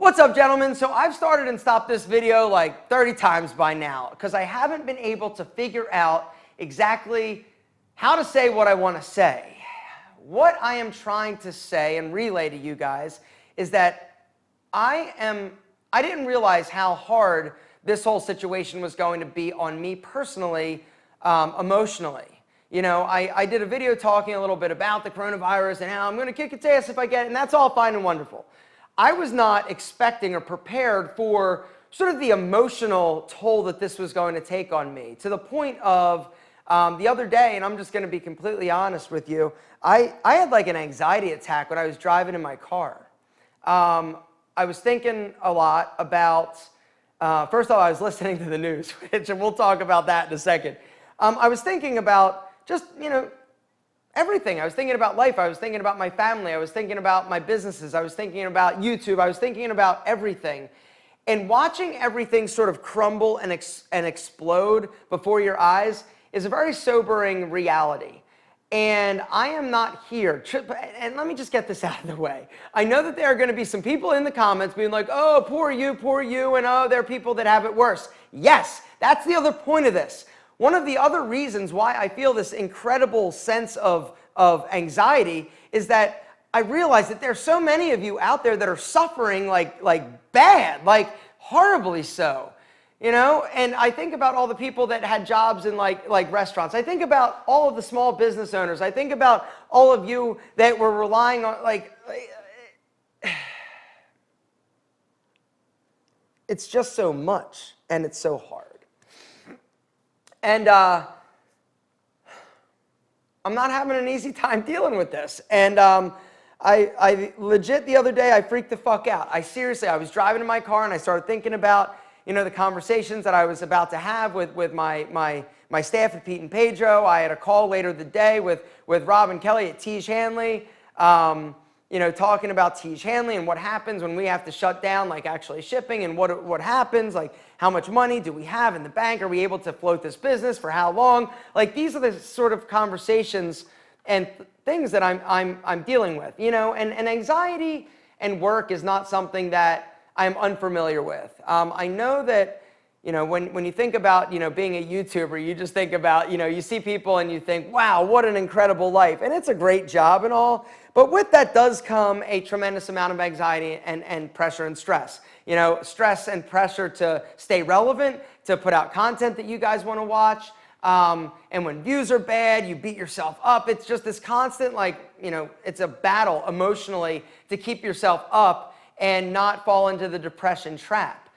What's up, gentlemen? So I've started and stopped this video like 30 times by now because I haven't been able to figure out exactly how to say what I want to say. What I am trying to say and relay to you guys is that I didn't realize how hard this whole situation was going to be on me personally, emotionally. You know, I did a video talking a little bit about the coronavirus and how I'm going to kick its ass if I get it, and that's all fine and wonderful. I was not expecting or prepared for sort of the emotional toll that this was going to take on me, to the point of the other day, and I'm just going to be completely honest with you, I had like an anxiety attack when I was driving in my car. I was thinking a lot about, first of all, I was listening to the news, and we'll talk about that in a second. I was thinking about just, everything. I was thinking about life. I was thinking about my family. I was thinking about my businesses. I was thinking about YouTube. I was thinking about everything. And watching everything sort of crumble and explode before your eyes is a very sobering reality. And I am not here. And let me just get this out of the way. I know that there are going to be some people in the comments being like, oh, poor you, and oh, there are people that have it worse. Yes, that's the other point of this. One of the other reasons why I feel this incredible sense of anxiety is that I realize that there's so many of you out there that are suffering like bad, like horribly so, And I think about all the people that had jobs in like restaurants. I think about all of the small business owners. I think about all of you that were relying on it's just so much and it's so hard. And I'm not having an easy time dealing with this. And I legit, the other day, I freaked the fuck out. I was driving in my car and I started thinking about, the conversations that I was about to have with my staff at Pete and Pedro. I had a call later the day with Rob Kelley at Tiege Hanley, talking about Tiege Hanley and what happens when we have to shut down, like actually shipping, and what happens, like how much money do we have in the bank? Are we able to float this business for how long? Like these are the sort of conversations and things that I'm dealing with, and anxiety and work is not something that I'm unfamiliar with. I know that, when you think about, being a YouTuber, you just think about, you see people and you think, wow, what an incredible life. And it's a great job and all. But with that does come a tremendous amount of anxiety and pressure and stress. Stress and pressure to stay relevant, to put out content that you guys want to watch. And when views are bad, you beat yourself up. It's just this constant, it's a battle emotionally to keep yourself up and not fall into the depression trap.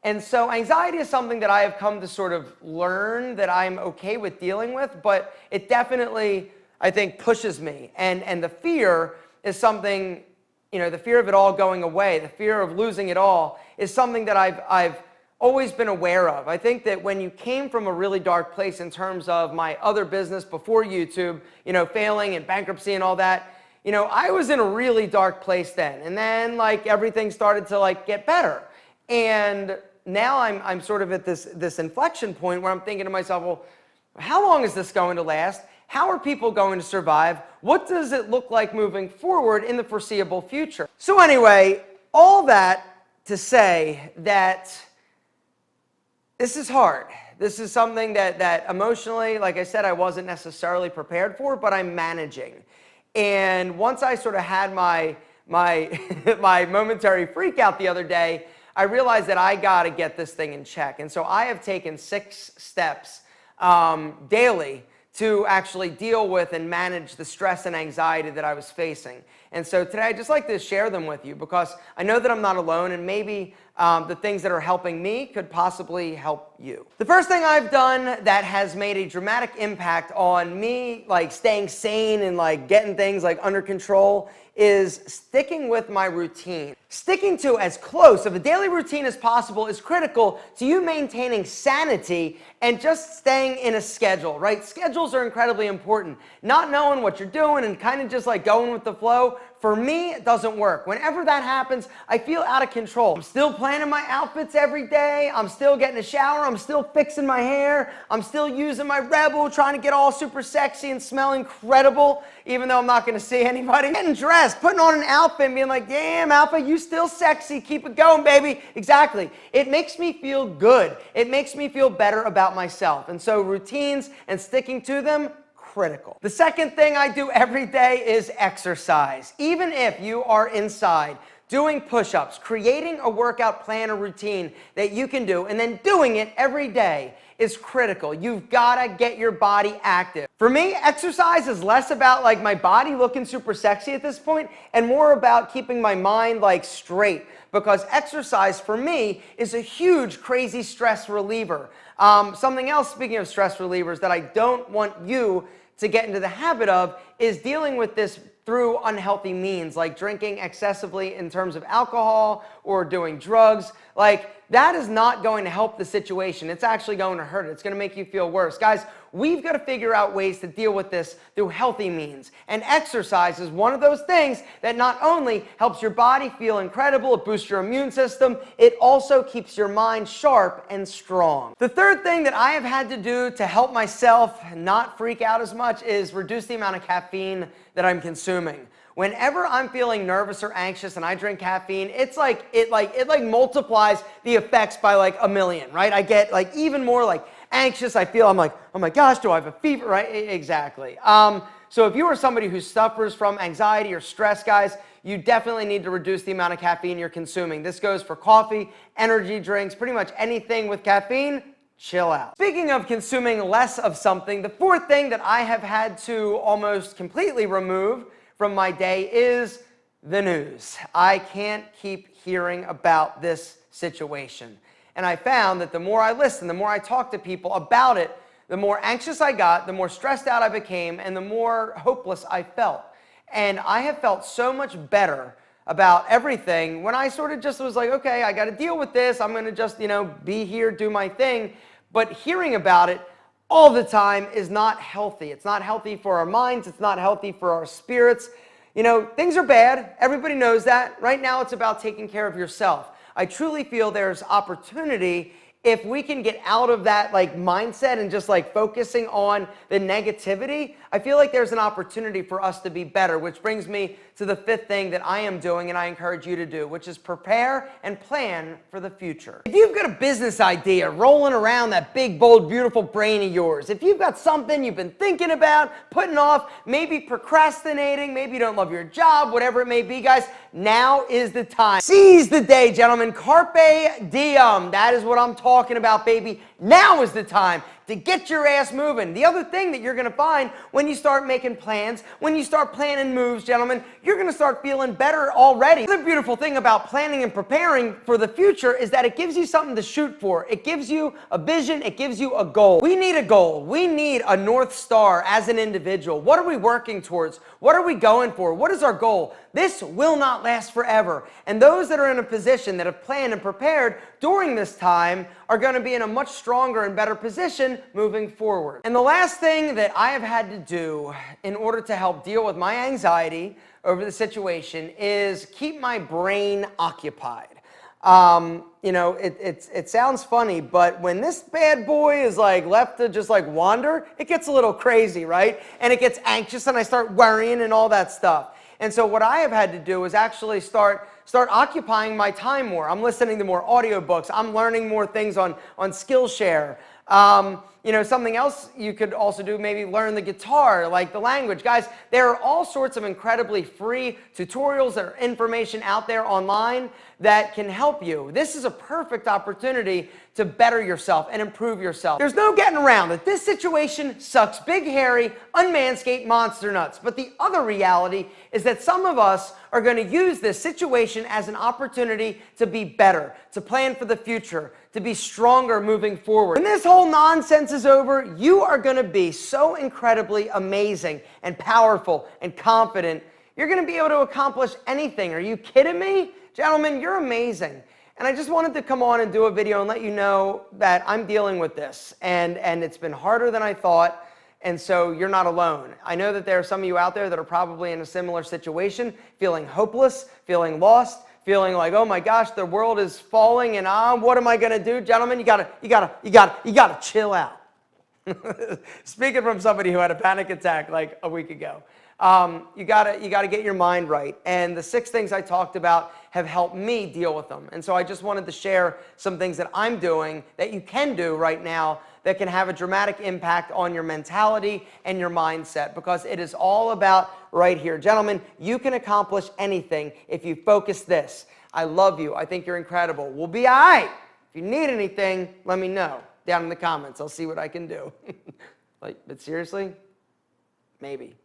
And so anxiety is something that I have come to sort of learn that I'm okay with dealing with, but it definitely, I think, pushes me. And the fear is something, the fear of it all going away, the fear of losing it all is something that I've always been aware of. I think that when you came from a really dark place in terms of my other business before YouTube, failing and bankruptcy and all that, I was in a really dark place then. And then everything started to get better. And now I'm sort of at this inflection point where I'm thinking to myself, well, how long is this going to last? How are people going to survive? What does it look like moving forward in the foreseeable future? So anyway, all that to say that this is hard. This is something that emotionally, like I said, I wasn't necessarily prepared for, but I'm managing. And once I sort of had my momentary freak out the other day, I realized that I got to get this thing in check. And so I have taken 6 steps daily to actually deal with and manage the stress and anxiety that I was facing. And so today I'd just like to share them with you because I know that I'm not alone, and maybe the things that are helping me could possibly help you. The first thing I've done that has made a dramatic impact on me, staying sane and getting things under control, is sticking with my routine. Sticking to as close of a daily routine as possible is critical to you maintaining sanity and just staying in a schedule, right? Schedules are incredibly important. Not knowing what you're doing and kind of just going with the flow for me, it doesn't work. Whenever that happens, I feel out of control. I'm still planning my outfits every day. I'm still getting a shower. I'm still fixing my hair. I'm still using my Rebel, trying to get all super sexy and smell incredible, even though I'm not going to see anybody. Getting dressed, putting on an outfit and being like, damn, Alpha, you still sexy. Keep it going, baby. Exactly. It makes me feel good. It makes me feel better about myself. And so routines and sticking to them, critical. The second thing I do every day is exercise. Even if you are inside doing push-ups, creating a workout plan or routine that you can do and then doing it every day is critical. You've got to get your body active. For me, exercise is less about like my body looking super sexy at this point and more about keeping my mind like straight, because exercise for me is a huge, crazy stress reliever. Something else, speaking of stress relievers, that I don't want you to get into the habit of is dealing with this through unhealthy means, like drinking excessively in terms of alcohol or doing drugs. Like, that is not going to help the situation. It's actually going to hurt it. It's going to make you feel worse. Guys, we've got to figure out ways to deal with this through healthy means. And exercise is one of those things that not only helps your body feel incredible, it boosts your immune system, it also keeps your mind sharp and strong. The third thing that I have had to do to help myself not freak out as much is reduce the amount of caffeine that I'm consuming. Whenever I'm feeling nervous or anxious and I drink caffeine, it multiplies the effects by like a million, right? I get like even more like anxious. I'm like, oh my gosh, do I have a fever, right? Exactly. So if you are somebody who suffers from anxiety or stress, guys, you definitely need to reduce the amount of caffeine you're consuming. This goes for coffee, energy drinks, pretty much anything with caffeine. Chill out. Speaking of consuming less of something, the fourth thing that I have had to almost completely remove from my day is the news. I can't keep hearing about this situation. And I found that the more I listened, the more I talked to people about it, the more anxious I got, the more stressed out I became, and the more hopeless I felt. And I have felt so much better about everything when I sort of just was like, okay, I got to deal with this. I'm going to just, be here, do my thing. But hearing about it all the time is not healthy. It's not healthy for our minds. It's not healthy for our spirits. Things are bad. Everybody knows that. Right now, it's about taking care of yourself. I truly feel there's opportunity if we can get out of that like mindset and just like focusing on the negativity. I feel like there's an opportunity for us to be better, which brings me to the fifth thing that I am doing and I encourage you to do, which is prepare and plan for the future. If you've got a business idea rolling around that big, bold, beautiful brain of yours, if you've got something you've been thinking about, putting off, maybe procrastinating, maybe you don't love your job, whatever it may be, guys, now is the time. Seize the day, gentlemen. Carpe diem. That is what I'm talking about, baby. Now is the time to get your ass moving. The other thing that you're going to find when you start making plans, when you start planning moves, gentlemen, you're going to start feeling better already. The beautiful thing about planning and preparing for the future is that it gives you something to shoot for. It gives you a vision. It gives you a goal. We need a goal. We need a North Star as an individual. What are we working towards? What are we going for? What is our goal? This will not last forever. And those that are in a position that have planned and prepared during this time are going to be in a much stronger and better position moving forward. And the last thing that I have had to do in order to help deal with my anxiety over the situation is keep my brain occupied. It sounds funny, but when this bad boy is like left to just like wander, it gets a little crazy, right? And it gets anxious and I start worrying and all that stuff. And so what I have had to do is actually start occupying my time more. I'm listening to more audiobooks. I'm learning more things on Skillshare. Something else you could also do, maybe learn the guitar, like the language. Guys, there are all sorts of incredibly free tutorials or information out there online that can help you. This is a perfect opportunity to better yourself and improve yourself. There's no getting around it. This situation sucks big, hairy, unmanscaped monster nuts. But the other reality is that some of us are going to use this situation as an opportunity to be better, to plan for the future, to be stronger moving forward. When this whole nonsense is over, you are going to be so incredibly amazing and powerful and confident. You're going to be able to accomplish anything. Are you kidding me? Gentlemen, you're amazing. And I just wanted to come on and do a video and let you know that I'm dealing with this. And it's been harder than I thought. And so you're not alone. I know that there are some of you out there that are probably in a similar situation, feeling hopeless, feeling lost, feeling like, oh my gosh, the world is falling and what am I gonna do? Gentlemen, you gotta chill out. Speaking from somebody who had a panic attack like a week ago. You gotta get your mind right. And the 6 things I talked about have helped me deal with them. And so I just wanted to share some things that I'm doing that you can do right now that can have a dramatic impact on your mentality and your mindset, because it is all about right here. Gentlemen, you can accomplish anything if you focus this. I love you. I think you're incredible. We'll be all right. If you need anything, let me know down in the comments. I'll see what I can do. But seriously, maybe.